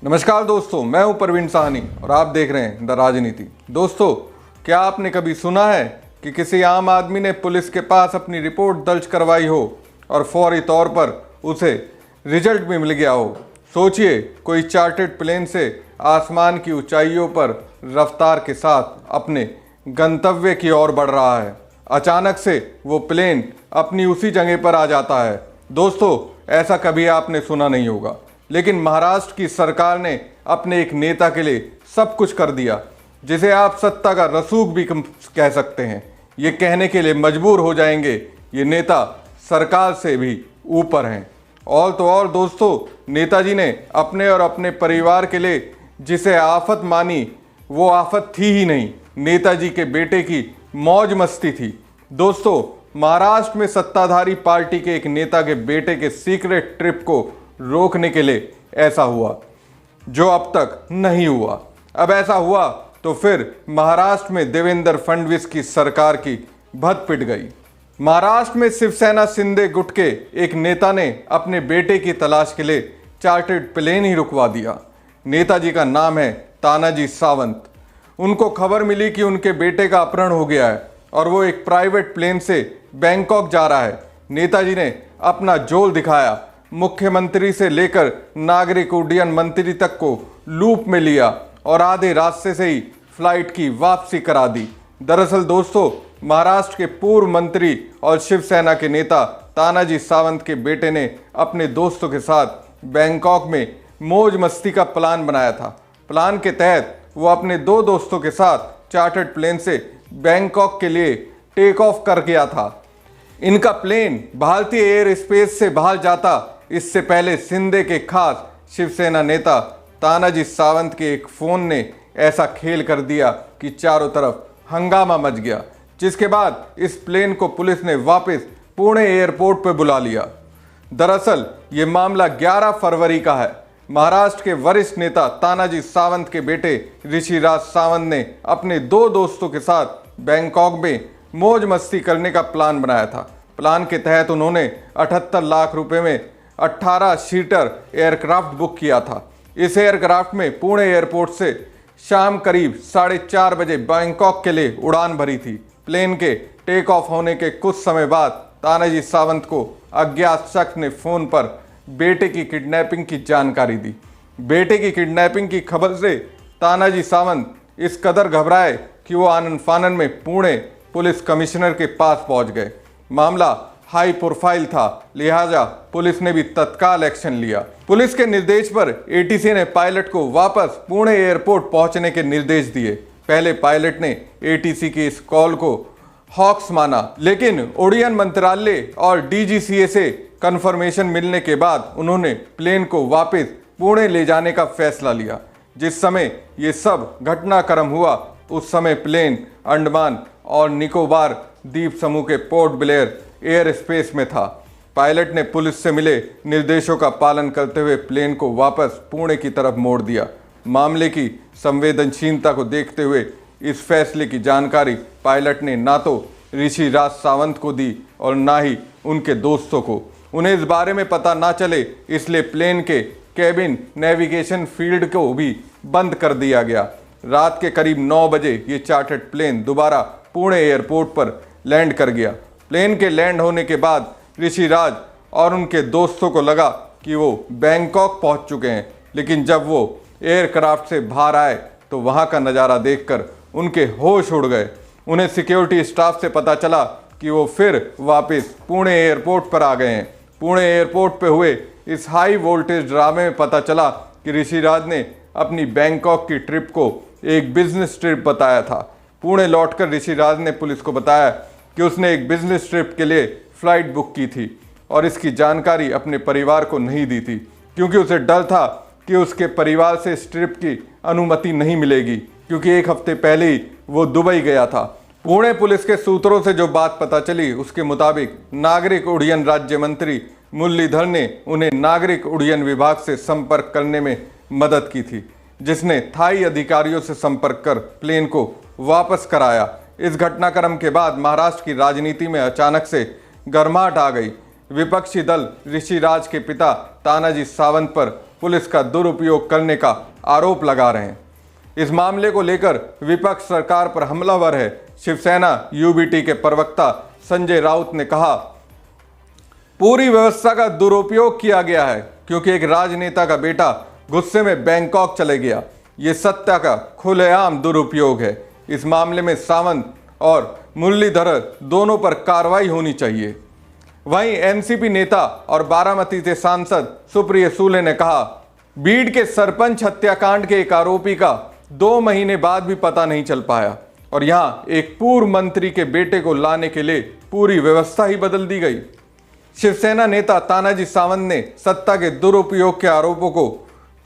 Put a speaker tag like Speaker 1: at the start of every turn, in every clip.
Speaker 1: नमस्कार दोस्तों, मैं हूं परवीन साहनी और आप देख रहे हैं द राजनीति। दोस्तों, क्या आपने कभी सुना है कि किसी आम आदमी ने पुलिस के पास अपनी रिपोर्ट दर्ज करवाई हो और फौरी तौर पर उसे रिजल्ट भी मिल गया हो? सोचिए, कोई चार्टर्ड प्लेन से आसमान की ऊंचाइयों पर रफ्तार के साथ अपने गंतव्य की ओर बढ़ रहा है। अचानक से वो प्लेन अपनी उसी जगह पर आ जाता है। दोस्तों, ऐसा कभी आपने सुना नहीं होगा, लेकिन महाराष्ट्र की सरकार ने अपने एक नेता के लिए सब कुछ कर दिया, जिसे आप सत्ता का रसूख भी कह सकते हैं। ये कहने के लिए मजबूर हो जाएंगे, ये नेता सरकार से भी ऊपर हैं। और तो और दोस्तों, नेताजी ने अपने और अपने परिवार के लिए जिसे आफत मानी, वो आफत थी ही नहीं, नेताजी के बेटे की मौज मस्ती थी। दोस्तों, महाराष्ट्र में सत्ताधारी पार्टी के एक नेता के बेटे के सीक्रेट ट्रिप को रोकने के लिए ऐसा हुआ, जो अब तक नहीं हुआ। अब ऐसा हुआ तो फिर महाराष्ट्र में देवेंद्र फडणवीस की सरकार की भद पिट गई। महाराष्ट्र में शिवसेना शिंदे गुट के एक नेता ने अपने बेटे की तलाश के लिए चार्टर्ड प्लेन ही रुकवा दिया। नेताजी का नाम है तानाजी सावंत। उनको खबर मिली कि उनके बेटे का अपहरण हो गया है और वो एक प्राइवेट प्लेन से बैंकॉक जा रहा है। नेताजी ने अपना जोल दिखाया, मुख्यमंत्री से लेकर नागरिक उड्डयन मंत्री तक को लूप में लिया और आधे रास्ते से ही फ्लाइट की वापसी करा दी। दरअसल दोस्तों, महाराष्ट्र के पूर्व मंत्री और शिवसेना के नेता तानाजी सावंत के बेटे ने अपने दोस्तों के साथ बैंकॉक में मौज मस्ती का प्लान बनाया था। प्लान के तहत वो अपने दो दोस्तों के साथ चार्टर्ड प्लेन से बैंकॉक के लिए टेक ऑफ कर गया था। इनका प्लेन भारतीय एयर स्पेस से बाहर जाता, इससे पहले शिंदे के खास शिवसेना नेता तानाजी सावंत के एक फोन ने ऐसा खेल कर दिया कि चारों तरफ हंगामा मच गया, जिसके बाद इस प्लेन को पुलिस ने वापस पुणे एयरपोर्ट पर बुला लिया। दरअसल ये मामला 11 फरवरी का है। महाराष्ट्र के वरिष्ठ नेता तानाजी सावंत के बेटे ऋषिराज सावंत ने अपने दो दोस्तों के साथ बैंकॉक में मौज मस्ती करने का प्लान बनाया था। प्लान के तहत उन्होंने 78 लाख रुपए में 18 सीटर एयरक्राफ्ट बुक किया था। इस एयरक्राफ्ट में पुणे एयरपोर्ट से शाम करीब 4:30 बजे बैंकॉक के लिए उड़ान भरी थी। प्लेन के टेक ऑफ होने के कुछ समय बाद तानाजी सावंत को अज्ञात शख्स ने फोन पर बेटे की किडनैपिंग की जानकारी दी। बेटे की किडनैपिंग की खबर से तानाजी सावंत इस कदर घबराए कि वो आनन फानन में पुणे पुलिस कमिश्नर के पास पहुंच गए। मामला हाई प्रोफाइल था, लिहाजा पुलिस ने भी तत्काल एक्शन लिया। पुलिस के निर्देश पर एटीसी ने पायलट को वापस पुणे एयरपोर्ट पहुंचने के निर्देश दिए। पहले पायलट ने एटीसी की इस कॉल को हॉक्स माना, लेकिन उड्डयन मंत्रालय और डीजीसीए से कंफर्मेशन मिलने के बाद उन्होंने प्लेन को वापस पुणे ले जाने का फैसला लिया। जिस समय ये सब घटनाक्रम हुआ, उस समय प्लेन अंडमान और निकोबार द्वीप समूह के पोर्ट ब्लेयर एयर स्पेस में था। पायलट ने पुलिस से मिले निर्देशों का पालन करते हुए प्लेन को वापस पुणे की तरफ मोड़ दिया। मामले की संवेदनशीलता को देखते हुए इस फैसले की जानकारी पायलट ने ना तो ऋषिराज सावंत को दी और ना ही उनके दोस्तों को। उन्हें इस बारे में पता ना चले, इसलिए प्लेन के कैबिन नेविगेशन फील्ड को भी बंद कर दिया गया। रात के करीब 9 बजे ये चार्टर्ड प्लेन दोबारा पुणे एयरपोर्ट पर लैंड कर गया। प्लेन के लैंड होने के बाद ऋषिराज और उनके दोस्तों को लगा कि वो बैंकॉक पहुंच चुके हैं, लेकिन जब वो एयरक्राफ्ट से बाहर आए तो वहां का नज़ारा देखकर उनके होश उड़ गए। उन्हें सिक्योरिटी स्टाफ से पता चला कि वो फिर वापस पुणे एयरपोर्ट पर आ गए हैं। पुणे एयरपोर्ट पर हुए इस हाई वोल्टेज ड्रामे में पता चला कि ऋषिराज ने अपनी बैंकॉक की ट्रिप को एक बिजनेस ट्रिप बताया था। पुणे लौटकर ऋषिराज ने पुलिस को बताया कि उसने एक बिजनेस ट्रिप के लिए फ़्लाइट बुक की थी और इसकी जानकारी अपने परिवार को नहीं दी थी, क्योंकि उसे डर था कि उसके परिवार से इस ट्रिप की अनुमति नहीं मिलेगी, क्योंकि एक हफ्ते पहले ही वो दुबई गया था। पुणे पुलिस के सूत्रों से जो बात पता चली, उसके मुताबिक नागरिक उड्डयन राज्य मंत्री मुरलीधर ने उन्हें नागरिक उड्डयन विभाग से संपर्क करने में मदद की थी, जिसने थाई अधिकारियों से संपर्क कर प्लेन को वापस कराया। इस घटनाक्रम के बाद महाराष्ट्र की राजनीति में अचानक से गर्माहट आ गई। विपक्षी दल ऋषिराज के पिता तानाजी सावंत पर पुलिस का दुरुपयोग करने का आरोप लगा रहे हैं। इस मामले को लेकर विपक्ष सरकार पर हमलावर है। शिवसेना यूबीटी के प्रवक्ता संजय राउत ने कहा, पूरी व्यवस्था का दुरुपयोग किया गया है क्योंकि एक राजनेता का बेटा गुस्से में बैंकॉक चले गया। ये सत्ता का खुलेआम दुरुपयोग है। इस मामले में सावंत और मुरलीधर दोनों पर कार्रवाई होनी चाहिए। वहीं एनसीपी नेता और बारामती से सांसद सुप्रिया सूले ने कहा, बीड़ के सरपंच हत्याकांड के एक आरोपी का 2 महीने बाद भी पता नहीं चल पाया और यहां एक पूर्व मंत्री के बेटे को लाने के लिए पूरी व्यवस्था ही बदल दी गई। शिवसेना नेता तानाजी सावंत ने सत्ता के दुरुपयोग के आरोपों को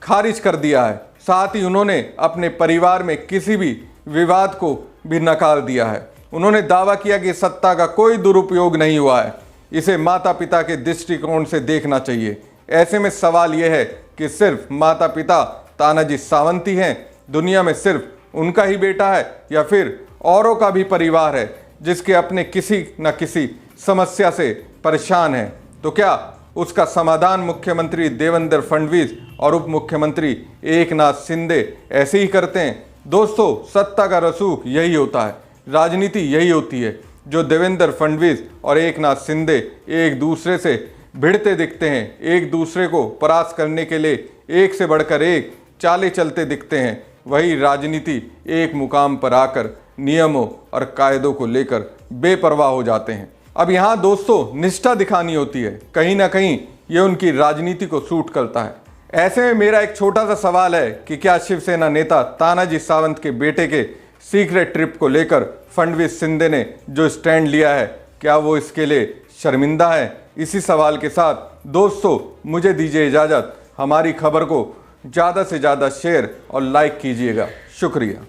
Speaker 1: खारिज कर दिया है। साथ ही उन्होंने अपने परिवार में किसी भी विवाद को भी नकार दिया है। उन्होंने दावा किया कि सत्ता का कोई दुरुपयोग नहीं हुआ है, इसे माता पिता के दृष्टिकोण से देखना चाहिए। ऐसे में सवाल यह है कि सिर्फ माता पिता तानाजी सावंत ही हैं, दुनिया में सिर्फ उनका ही बेटा है या फिर औरों का भी परिवार है जिसके अपने किसी न किसी समस्या से परेशान है? तो क्या उसका समाधान मुख्यमंत्री देवेंद्र फडणवीस और उप मुख्यमंत्री एकनाथ शिंदे ऐसे ही करते हैं? दोस्तों, सत्ता का रसूख यही होता है, राजनीति यही होती है। जो देवेंद्र फडणवीस और एकनाथ शिंदे एक दूसरे से भिड़ते दिखते हैं, एक दूसरे को परास्त करने के लिए एक से बढ़कर एक चालें चलते दिखते हैं, वही राजनीति एक मुकाम पर आकर नियमों और कायदों को लेकर बेपरवाह हो जाते हैं। अब यहाँ दोस्तों निष्ठा दिखानी होती है, कहीं ना कहीं ये उनकी राजनीति को सूट करता है। ऐसे में मेरा एक छोटा सा सवाल है कि क्या शिवसेना नेता तानाजी सावंत के बेटे के सीक्रेट ट्रिप को लेकर फडणवीस शिंदे ने जो स्टैंड लिया है, क्या वो इसके लिए शर्मिंदा है? इसी सवाल के साथ दोस्तों मुझे दीजिए इजाज़त। हमारी खबर को ज़्यादा से ज़्यादा शेयर और लाइक कीजिएगा। शुक्रिया।